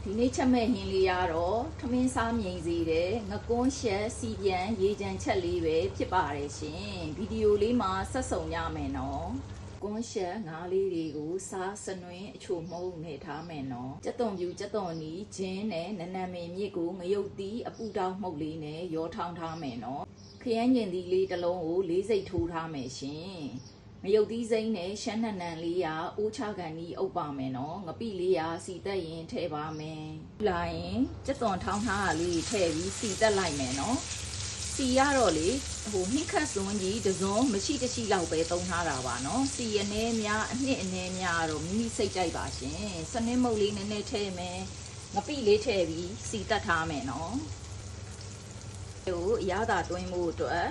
ဒီနေ့ချက်မဲ့ဟင်းလေးရတော့ထမင်းစားမြိန်စီတဲ့ငကွန်းရှက်စီပြန်ရေကြံချက်လေးပဲဖြစ်ပါတယ်ရှင်ဗီဒီယိုလေးမှာဆက်စုံရမယ်နော်ကွန်းရှက်ငါးလေးတွေကိုစားစနွင်းအချို့မှုန့်နေထားမယ်နော်ကြက်သွန်ပြူကြက်သွန်နီးဂျင်းနဲ့နနံမင်မြစ်ကိုငရုတ်သီးအပူတောင်းမှုန့်လေးနဲ့ရောထောင်းထားမယ်နော်ခရမ်းညင်သီးလေးတစ်လုံးကို၄စိတ်ထိုးထားမယ်ရှင်ငရုတ်သီးစိမ်းနဲ့ရှမ်းနံနံလေးရာအိုးချကန်ကြီးအုပ်ပါမယ်နော်ငပိလေးရာစီတက်ရင်ထည့်ပါမယ်လာရင်ကြက်သွန်ထောင်းထားတာလေးထည့်ပြီးစီတက်လိုက်မယ်နော်စီရတော့လေနှိခတ်စွန်းကြီးတစုံမရှိတရှိလောက်ပဲသုံးထားတာပါနော်စီရနေများအနှစ်အနေများတော့မိမိစိတ်ကြိုက်ပါရှင်စနစ်မုတ်လေးနည်းနည်းထည့်မယ်ငပိလေးထည့်ပြီးစီတက်ထားမယ်နော်ဟိုအရသာတွင်းမှုအတွက်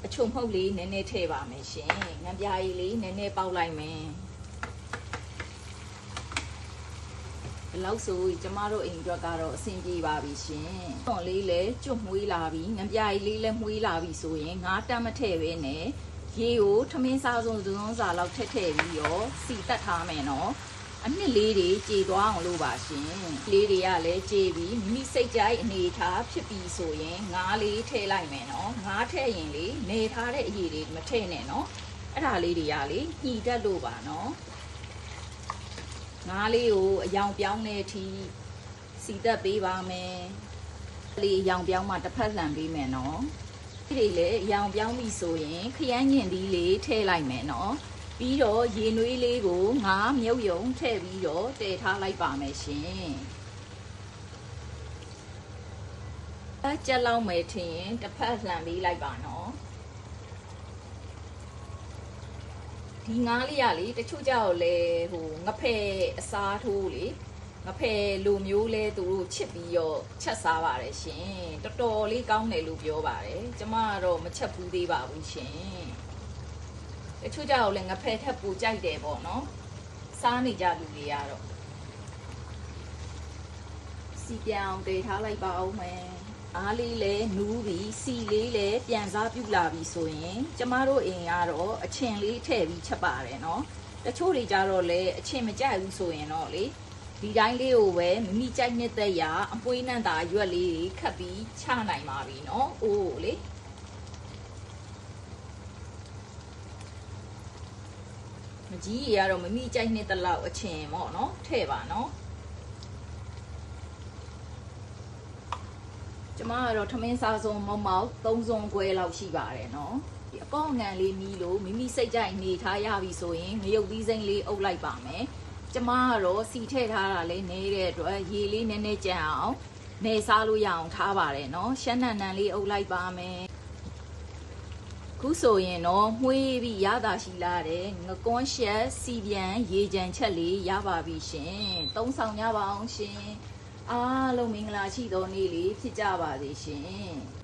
အချုံမှုတ်လေးနည်းနည်းထည့်ပါမယ်ရှင်ငပြားကြီးလေးနည်းနည်းပေါက်လိုက်မယ်ဘလောက်ဆိုကျမတို့အိမ်အတွက်ကတော့အဆင်ပြေပါပြီရှင်။သွန်လေးလည်းကျွတ်မွေးလာပြီငပြားကြီးလေးလည်းမွေးလာပြီဆိုရင်ငါးတက်မထည့်ပဲနဲ့ရေကိုထမင်းစားစုံစာလောက်ထည့်ပြီးတော့စီတက်ထားမယ်နော်။အနှစ်လေးတွေကြေသွားအောင်လို့ပါရှင်။လေးတွေကလည်းကြေပြီးမိမိစိတ်ကြိုက်အနေထားဖြစ်ပြီးဆိုရင်ငါးလေးထည့်လိုက်မယ်နော်။ငါးထည့်ရင်လေနေထားတဲ့အရည်တွေမထည့်နဲ့နော်။အဲ့ဒါလေးတွေကလေညှိတက်လို့ပါနော်။ငါးလေးကိုအယောင်ပြောင်းတဲ့အထိစီတက်ပေးပါမယ်။လေးအယောင်ပြောင်းမှတစ်ဖက်လှန်ပေးမယ်နော်။ဒီလေအယောင်ပြောင်းပြီဆိုရင်ခရမ်းညင်သီးလေးထည့်လိုက်မယ်နော်။ပြီးတော့ရေနွေးလေးကိုငါးမြုပ်ယုံထည့်ပြီးတော့တည်ထားလိုက်ပါမယ်ရှင်။အကြက်လောက်မယ်ထင်ရင်တစ်ဖက်လှန်ပေးလိုက်ပါနော်။ဒီငါးလေးရလေတချို့ကြောက်လေငဖဲအစားထိုးလေငဖဲလိုမျိုးလဲသူတို့ချစ်ပြီးတော့ချက်စားပါတယ်ရှင်တော်တော်လေးကောင်းတယ်လို့ပြောပါတယ်ကျမကတော့မချက်ဘူးသေးပါဘူးရှင်တချို့ကြောက်လေငဖဲထက်ပူကြိုက်တယ်ပေါ့နော်စားနေကြလူတွေကတော့စီပြောင်းတည်ထားလိုက်ပါဦးမယ်အားလေးလည်းနူးပြီးစီလေးလည်းပြန်စားပြုတ်လာပြီဆိုရင်ကျမတို့အိမ်ကတော့အချင်လေးထည့်ပြီးချက်ပါတယ်နော်တချို့တွေကြတော့လေအချင်မကြိုက်ဘူးဆိုရင်တော့လေဒီတိုင်းလေးကိုပဲမိမိကြိုက်နေတဲ့ရာအပွေးနံ့တာရွက်လေးတွေခတ်ပြီးချနိုင်ပါပြီနော်အိုးလေမကြီးရတော့မမိကြိုက်နေတဲ့လောက်အချင်ပေါ့နော်ထည့်ပါနော်ကျမကတော့ထမင်းစားစုံမောက်3စုံခွဲလောက်ရှိပါတယ်နော်ဒီအကောင့်ငံလေးမီးလို့မိမိစိတ်ကြိုက်နေထားရပြီဆိုရင်ငရုတ်သီးစိမ်းလေးအုပ်လိုက်ပါမယ်ကျမကတော့စီထည့်ထားတာလေးနေတဲ့အတွက်ရေလေးနည်းနည်းကြံအောင်နေစားလို့ရအောင်ထားပါတယ်နော်ရှမ်းနံနံလေးအုပ်လိုက်ပါမယ်ခုဆိုရင်တော့မှွေးပြီးရတာရှိလာတဲ့ငကွန်းရှက်စီပြန်ရေကြံချက်လေးရပါပြီရှင်သုံးဆောင်ကြပါအောင်ရှင်အားလုံးမင်္ဂလာရှိသောနေ့လေးဖြစ်ကြပါစေရှင်